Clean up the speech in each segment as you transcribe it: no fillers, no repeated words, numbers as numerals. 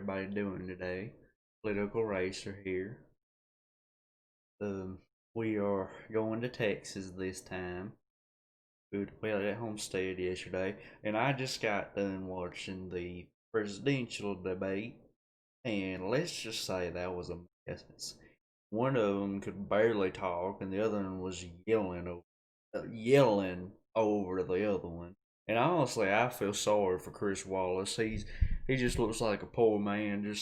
everybody doing today? Political Racer here. Um, we are going to Texas this time. We had at homestead yesterday, and I just got done watching the presidential debate, and let's just say that was a mess. One of them could barely talk, and the other one was yelling over the other one. And honestly, I feel sorry for Chris Wallace. He just looks like a poor man.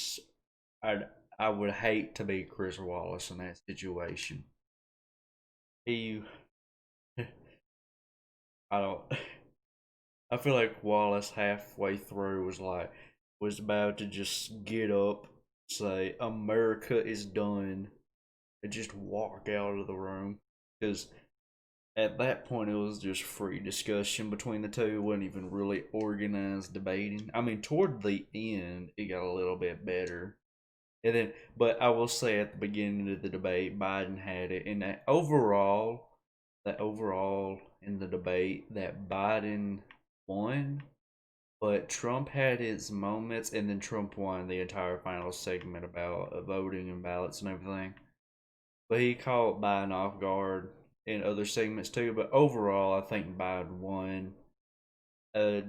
I I would hate to be Chris Wallace in that situation. He I don't I feel like Wallace halfway through was about to just get up, say America is done, and just walk out of the room because at that point it was just free discussion between the two. It wasn't even really organized debating. I mean, toward the end it got a little bit better. And then, but I will say at the beginning of the debate, Biden had it, and that overall in the debate, that Biden won, but Trump had his moments, and then Trump won the entire final segment about voting and ballots and everything. But he caught Biden off guard in other segments too. But overall, I think Biden won uh,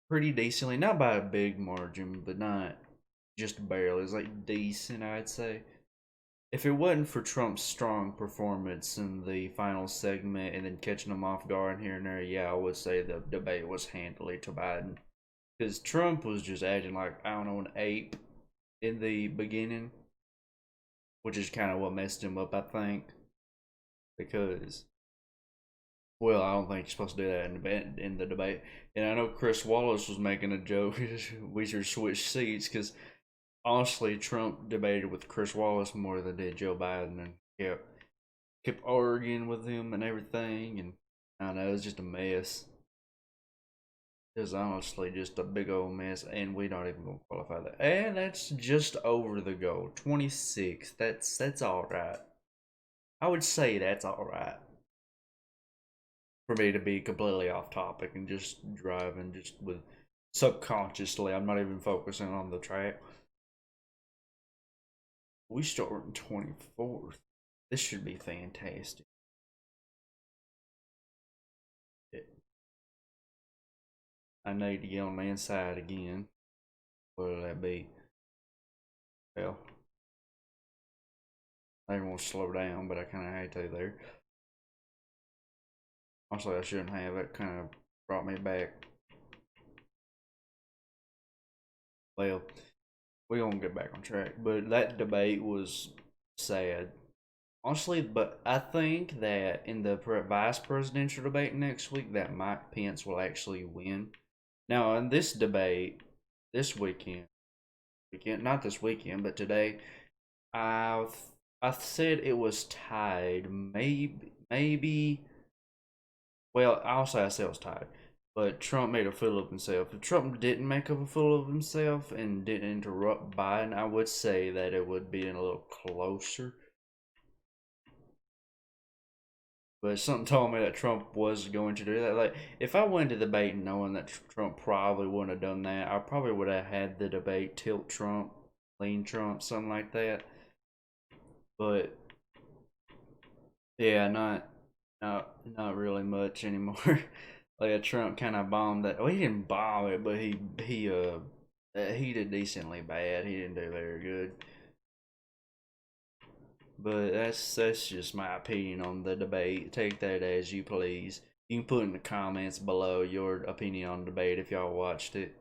pretty decently, not by a big margin, but not just barely. It's like decent, I'd say. If it wasn't for Trump's strong performance in the final segment and then catching him off guard here and there, yeah, I would say the debate was handily to Biden. Because Trump was just acting like, I don't know, an ape in the beginning, which is kind of what messed him up, I think. Because, well, I don't think you're supposed to do that in the debate. And I know Chris Wallace was making a joke. We should switch seats because honestly, Trump debated with Chris Wallace more than did Joe Biden, and kept arguing with him and everything. And I know it was just a mess. It was honestly just a big old mess, and we not even gonna qualify that. And that's just over the goal. 26. That's all right. I would say that's all right for me to be completely off topic and just driving just with subconsciously. I'm not even focusing on the track. We start on 24th. This should be fantastic. I need to get on the inside again. What'll that be? Well, I didn't want to slow down, but I kind of had to there. Honestly, I shouldn't have. That kind of brought me back. Well, we gonna get back on track. But that debate was sad, honestly. But I think that in the vice presidential debate next week, that Mike Pence will actually win. Now, in this debate, this weekend, not this weekend, but today, I I said it was tied. Maybe. Well, I'll say I said it was tied. But Trump made a fool of himself. If Trump didn't make a fool of himself and didn't interrupt Biden, I would say that it would be a little closer. But something told me that Trump was going to do that. Like, if I went to the debate knowing that Trump probably wouldn't have done that, I probably would have had the debate tilt Trump, lean Trump, something like that. But yeah, not really much anymore. Like Trump kind of bombed that. Well, he didn't bomb it, but he did decently bad. He didn't do very good. But that's just my opinion on the debate. Take that as you please. You can put in the comments below your opinion on the debate if y'all watched it.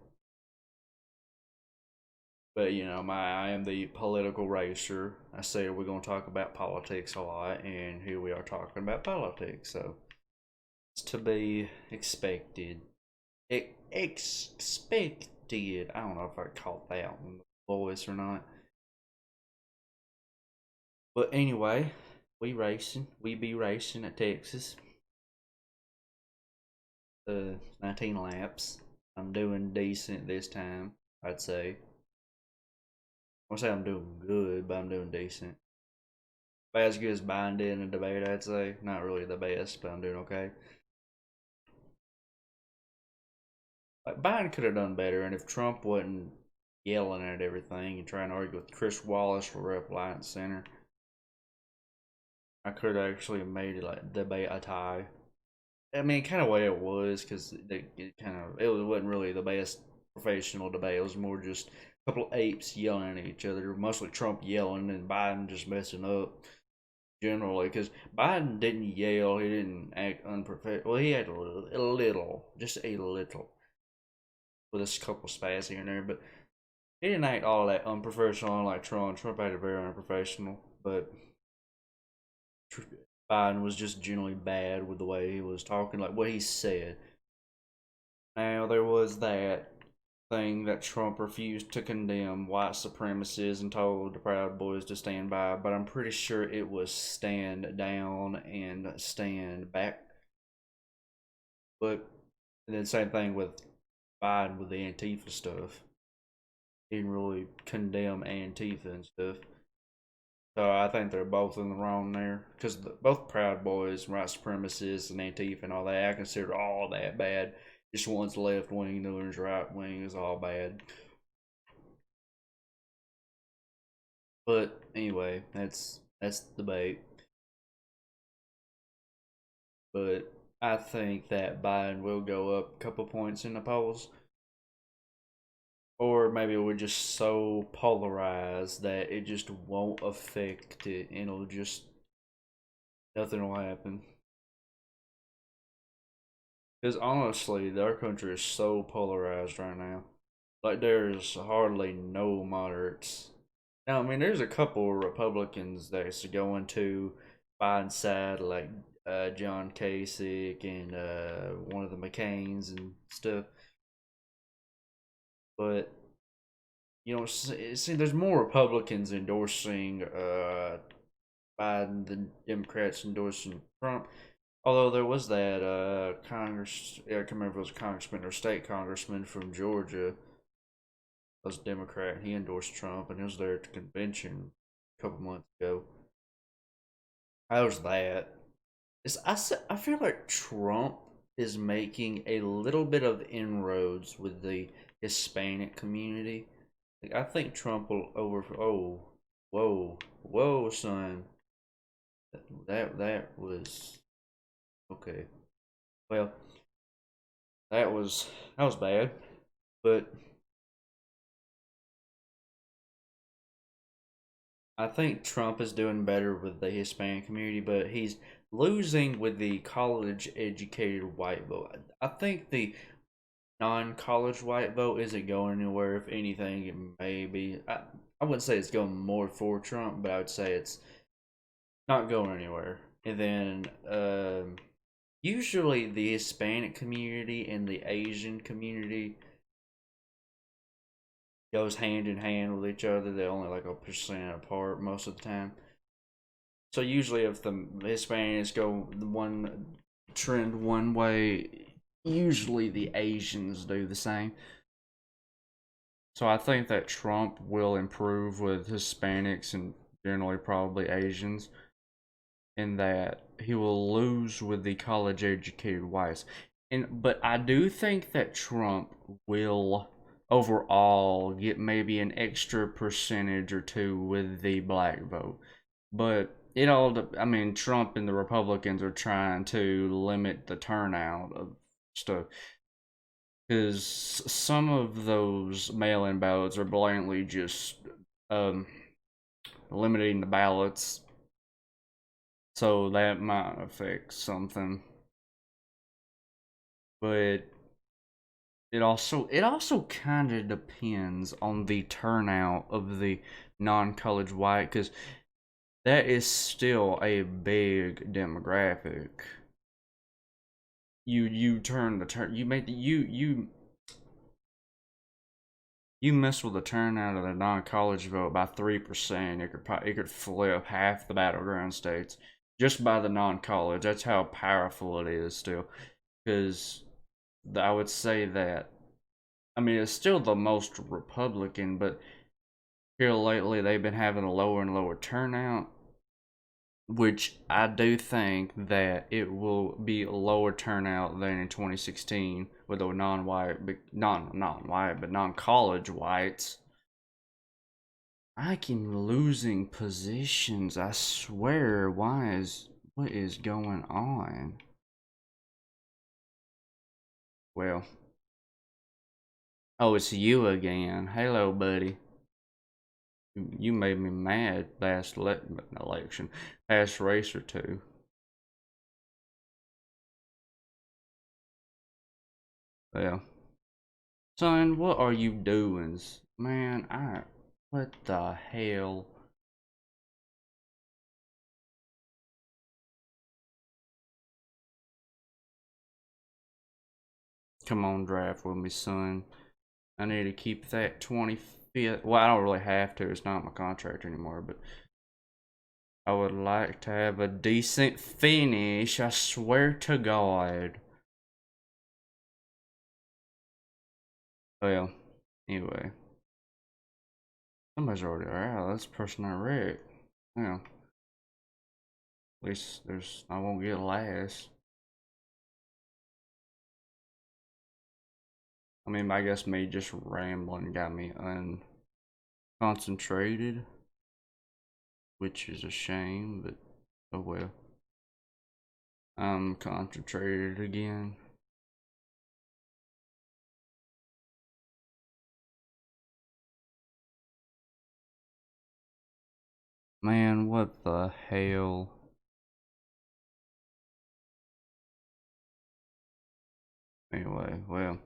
But you know, I am the political racer. I said we're gonna talk about politics a lot, and here we are talking about politics. So it's to be expected. Expected. I don't know if I caught that one, voice or not. But anyway, we racing. We be racing at Texas. 19 laps. I'm doing decent this time, I'd say. I won't say I'm doing good, but I'm doing decent. About as good as Biden did in the debate, I'd say. Not really the best, but I'm doing okay. Like Biden could have done better, and if Trump wasn't yelling at everything and trying to argue with Chris Wallace for Rep Alliance Center. I could actually have made it like debate a tie. I mean, kind of way it was because it wasn't really the best professional debate. It was more just a couple of apes yelling at each other, mostly Trump yelling and Biden just messing up generally. Because Biden didn't yell, he didn't act unprofessional. Well, he had just a little, with a couple spats here and there, but he didn't act all that unprofessional like Trump. Trump acted very unprofessional, but Biden was just generally bad with the way he was talking, like what he said. Now, there was that thing that Trump refused to condemn white supremacists and told the Proud Boys to stand by, but I'm pretty sure it was stand down and stand back. But then, same thing with Biden with the Antifa stuff. He didn't really condemn Antifa and stuff. So I think they're both in the wrong there because both Proud Boys, white supremacists, and Antifa and all that, I consider all that bad. Just one's left wing, the other's right wing is all bad. But anyway, that's the debate. But I think that Biden will go up a couple points in the polls. Or maybe we're just so polarized that it just won't affect it and it'll just nothing will happen. Because honestly, our country is so polarized right now. Like there's hardly no moderates. Now, I mean, there's a couple of Republicans that's going to Biden's side, like John Kasich and one of the McCains and stuff. But see, there's more Republicans endorsing Biden than Democrats endorsing Trump. Although there was that Congress, I can't remember if it was a congressman or state congressman from Georgia, was a Democrat. He endorsed Trump, and he was there at the convention a couple months ago. How's that? I feel like Trump is making a little bit of inroads with the Hispanic community. Like, I think Trump will over. Oh, whoa, son. That was okay. Well, that was bad, but I think Trump is doing better with the Hispanic community, but he's losing with the college educated white vote. I think the non college white vote isn't going anywhere. If anything, it may be. I wouldn't say it's going more for Trump, but I would say it's not going anywhere. And then usually the Hispanic community and the Asian community goes hand in hand with each other. They're only like a percent apart most of the time. So usually, if the Hispanics go the one trend one way, usually the Asians do the same. So I think that Trump will improve with Hispanics and generally probably Asians, in that he will lose with the college educated whites. But I do think that Trump will overall get maybe an extra percentage or two with the black vote. But I mean, Trump and the Republicans are trying to limit the turnout of stuff because some of those mail-in ballots are blatantly just um, limiting the ballots, so that might affect something. But it also kind of depends on the turnout of the non-college white, because that is still a big demographic. You turn the turn you make you mess with the turnout of the non-college vote by 3%, it could flip half the battleground states just by the non-college. That's how powerful it is still. Because I would say that, I mean, it's still the most Republican, but here lately they've been having a lower and lower turnout, which I do think that it will be a lower turnout than in 2016 with the non-white, non-white, but non-college whites. I can losing positions. I swear. What is going on? Well, oh, it's you again. Hello, buddy. You made me mad last election, past race or two. Well, son, what are you doing? Man, what the hell? Come on, draft with me, son. I need to keep that 25th. Well, I don't really have to. It's not my contract anymore, but I would like to have a decent finish. I swear to God. Well, anyway. Somebody's already out. That's the person I wrecked. Yeah. At least I won't get last. I mean, I guess me just rambling got me unconcentrated, which is a shame, but oh well. I'm concentrated again. Man, what the hell? Anyway, well,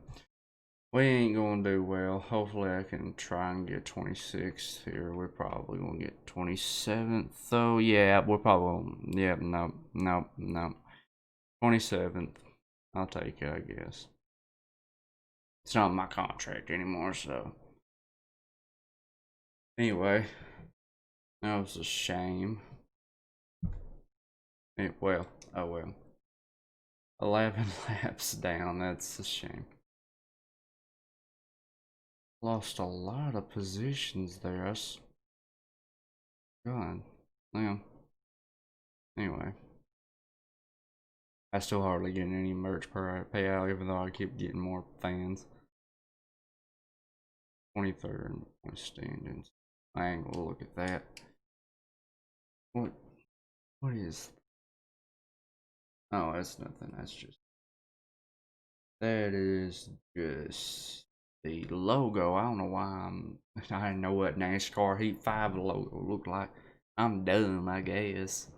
we ain't gonna do well. Hopefully, I can try and get 26th here. We're probably gonna get 27th, though. Yeah, we're probably. Yeah, no, no, no. 27th. I'll take it, I guess. It's not my contract anymore, so. Anyway, that was a shame. Well, oh well. 11 laps down, that's a shame. Lost a lot of positions there. God, yeah. Anyway, I still hardly get any merch per payout, even though I keep getting more fans. 23rd standings. I ain't gonna look at that. What? What is? Oh, that's nothing. That is just the logo. I don't know why I didn't know what NASCAR Heat 5 logo looked like. I'm dumb, I guess.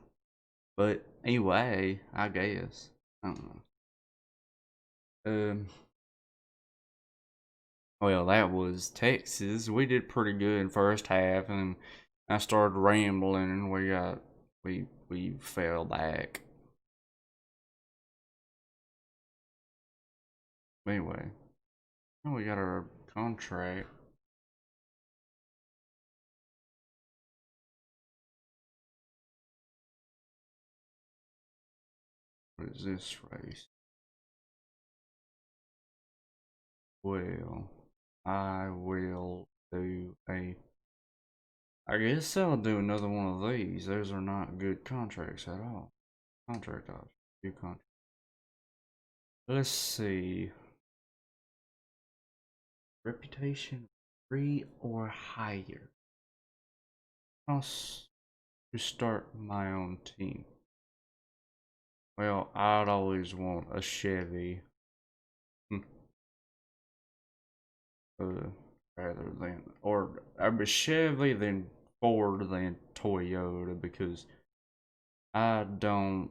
But anyway, I guess. I don't know. Well, that was Texas. We did pretty good in first half, and I started rambling, and we fell back. Anyway, we got our contract. What is this race? Well, I will do a. I guess I'll do another one of these. Those are not good contracts at all. Contract options. Good contract. Let's see. Reputation 3 or higher. I'll start my own team. Well, I'd always want a Chevy. uh, rather than, or a Chevy than Ford than Toyota, because I don't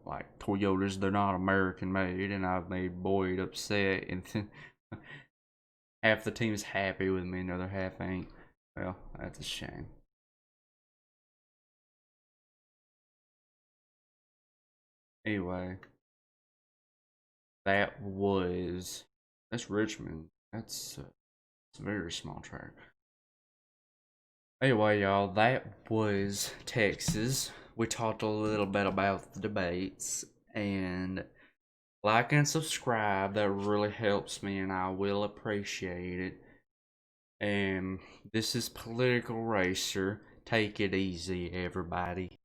like Toyotas. They're not American made, and I've made Boyd upset, and half the team's happy with me, another half ain't. Well, that's a shame. Anyway, that's Richmond. It's a very small track. Anyway, y'all, that was Texas. We talked a little bit about the debates, and like and subscribe. That really helps me, and I will appreciate it. And this is Political Racer. Take it easy, everybody.